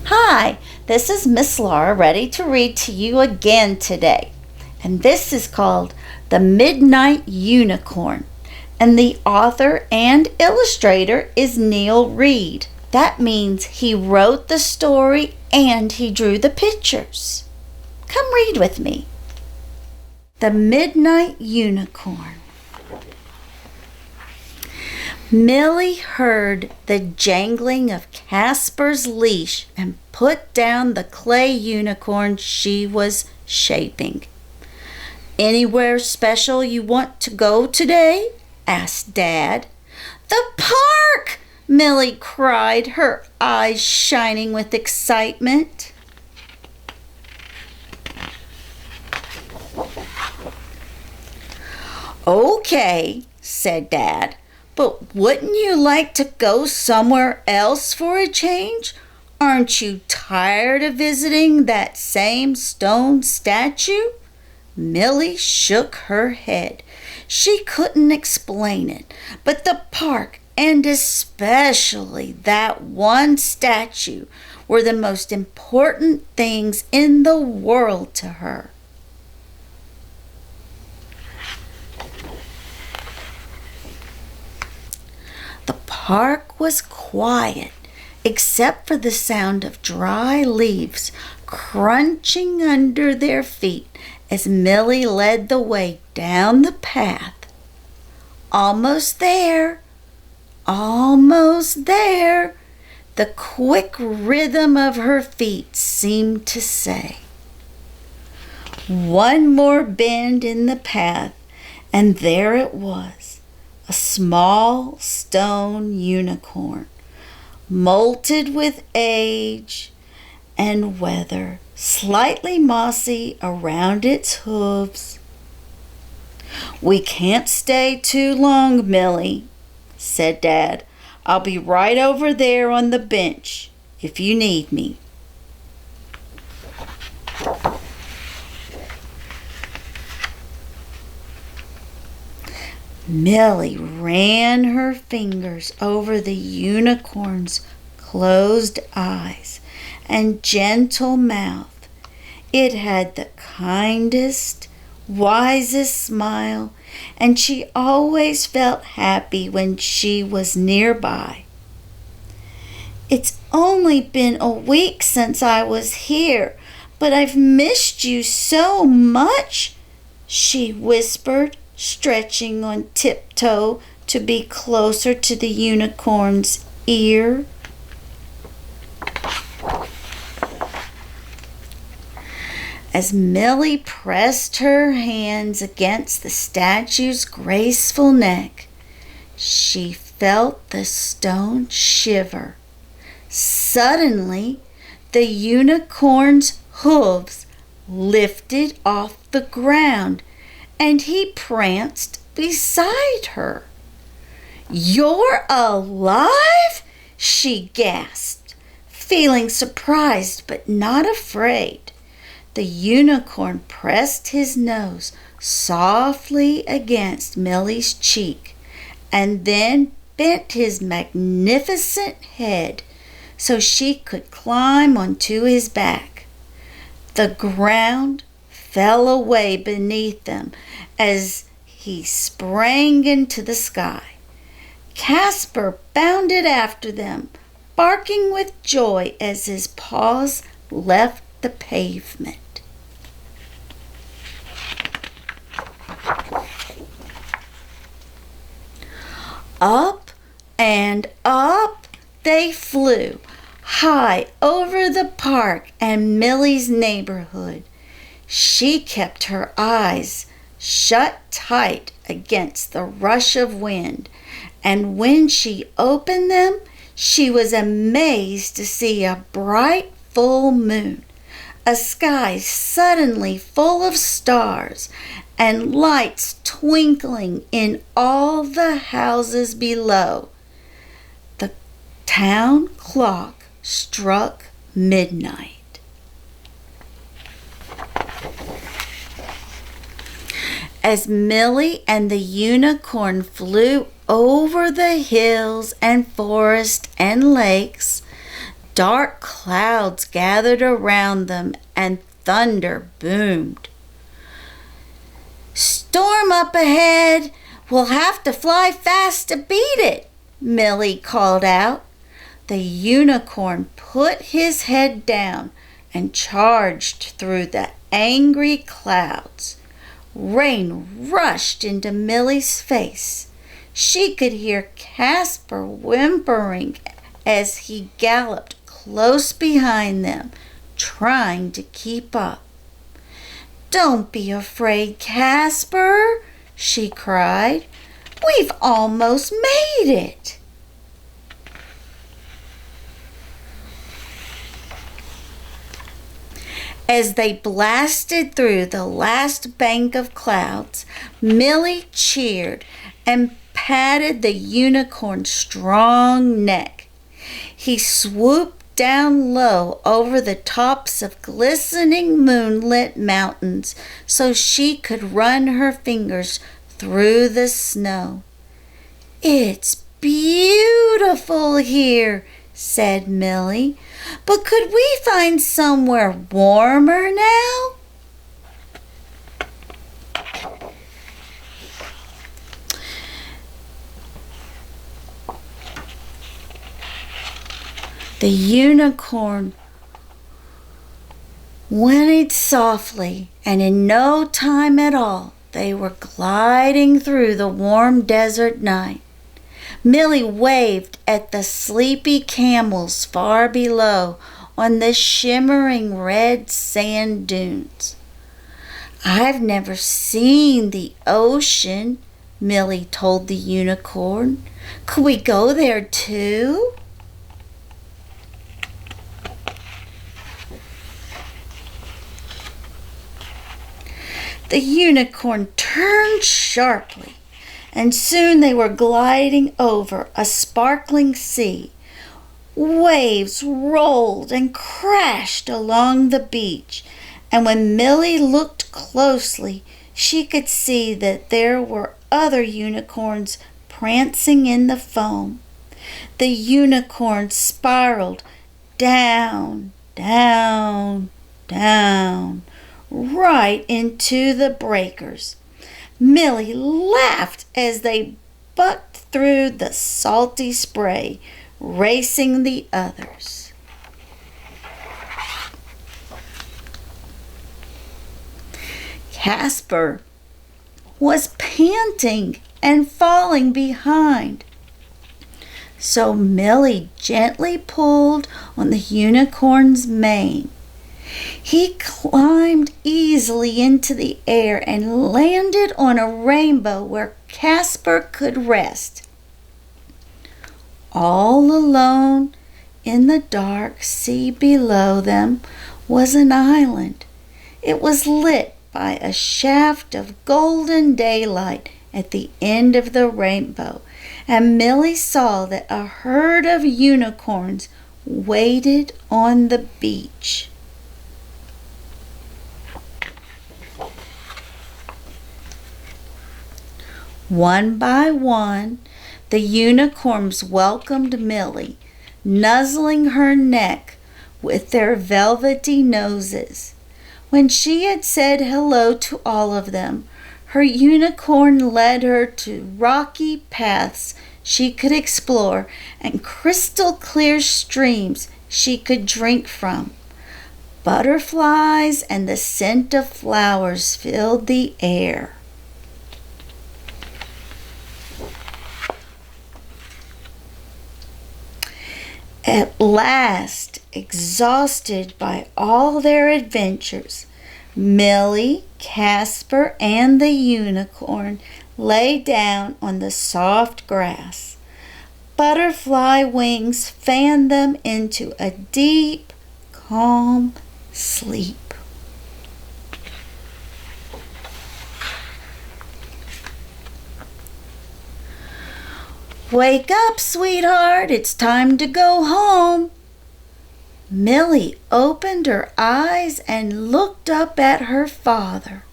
Hi, this is Miss Laura ready to read to you again today. And this is called The Midnight Unicorn. And the author and illustrator is Neil Reed. That means he wrote the story and he drew the pictures. Come read with me. The Midnight Unicorn. Millie heard the jangling of Casper's leash and put down the clay unicorn she was shaping. "Anywhere special you want to go today?" asked Dad. "The park!" Millie cried, her eyes shining with excitement. "Okay," said Dad. "But wouldn't you like to go somewhere else for a change? Aren't you tired of visiting that same stone statue?" Millie shook her head. She couldn't explain it, but the park, and especially that one statue, were the most important things in the world to her. The park was quiet, except for the sound of dry leaves crunching under their feet as Millie led the way down the path. "Almost there, almost there," the quick rhythm of her feet seemed to say. One more bend in the path, and there it was. A small stone unicorn, molted with age and weather, slightly mossy around its hooves. "We can't stay too long, Millie," said Dad. "I'll be right over there on the bench if you need me." Millie ran her fingers over the unicorn's closed eyes and gentle mouth. It had the kindest, wisest smile, and she always felt happy when she was nearby. "It's only been a week since I was here, but I've missed you so much," she whispered, stretching on tiptoe to be closer to the unicorn's ear. As Millie pressed her hands against the statue's graceful neck, she felt the stone shiver. Suddenly, the unicorn's hooves lifted off the ground, and he pranced beside her. "You're alive?" she gasped, feeling surprised but not afraid. The unicorn pressed his nose softly against Millie's cheek and then bent his magnificent head so she could climb onto his back. The ground fell away beneath them as he sprang into the sky. Casper bounded after them, barking with joy as his paws left the pavement. Up and up they flew, high over the park and Millie's neighborhood. She kept her eyes shut tight against the rush of wind, and when she opened them, she was amazed to see a bright full moon, a sky suddenly full of stars, and lights twinkling in all the houses below. The town clock struck midnight. As Millie and the unicorn flew over the hills and forest and lakes, Dark clouds gathered around them and thunder boomed. "Storm up ahead! We'll have to fly fast to beat it," Millie called out. The unicorn put his head down and charged through the angry clouds. Rain rushed into Millie's face. She could hear Casper whimpering as he galloped close behind them, trying to keep up. "Don't be afraid, Casper," she cried. "We've almost made it." As they blasted through the last bank of clouds, Millie cheered and patted the unicorn's strong neck. He swooped down low over the tops of glistening moonlit mountains so she could run her fingers through the snow. "It's beautiful here," said Millie, "but could we find somewhere warmer now?" The unicorn whinnied softly, and in no time at all they were gliding through the warm desert night. Millie waved at the sleepy camels far below on the shimmering red sand dunes. "I've never seen the ocean," Millie told the unicorn. "Could we go there too?" The unicorn turned sharply, and soon they were gliding over a sparkling sea. Waves rolled and crashed along the beach, and when Millie looked closely, she could see that there were other unicorns prancing in the foam. The unicorn spiraled down, down, down, right into the breakers. Millie laughed as they bucked through the salty spray, racing the others. Casper was panting and falling behind, so Millie gently pulled on the unicorn's mane. He climbed easily into the air and landed on a rainbow where Casper could rest. All alone in the dark sea below them was an island. It was lit by a shaft of golden daylight at the end of the rainbow, and Millie saw that a herd of unicorns waited on the beach. One by one, the unicorns welcomed Millie, nuzzling her neck with their velvety noses. When she had said hello to all of them, her unicorn led her to rocky paths she could explore and crystal clear streams she could drink from. Butterflies and the scent of flowers filled the air. At last, exhausted by all their adventures, Millie, Casper, and the unicorn lay down on the soft grass. Butterfly wings fanned them into a deep, calm sleep. "Wake up, sweetheart, it's time to go home." Millie opened her eyes and looked up at her father.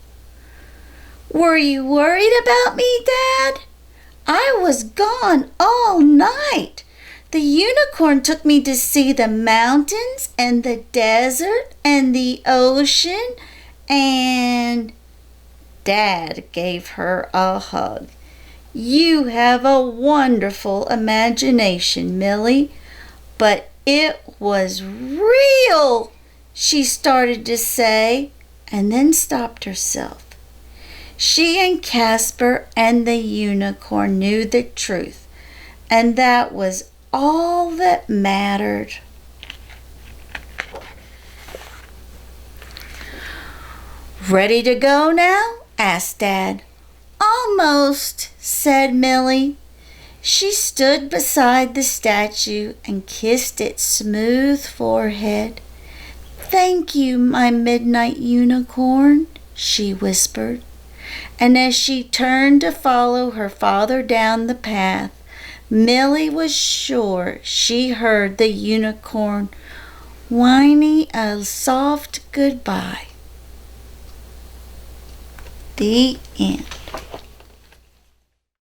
"Were you worried about me, Dad? I was gone all night. The unicorn took me to see the mountains and the desert and the ocean, and Dad gave her a hug. You have a wonderful imagination, Millie, but it was real, she started to say, and then stopped herself. She and Casper and the unicorn knew the truth, and that was all that mattered. Ready to go now? Asked Dad. Almost, said Millie. She stood beside the statue and kissed its smooth forehead. Thank you, my midnight unicorn, she whispered. And as she turned to follow her father down the path, Millie was sure she heard the unicorn whining a soft goodbye. The end.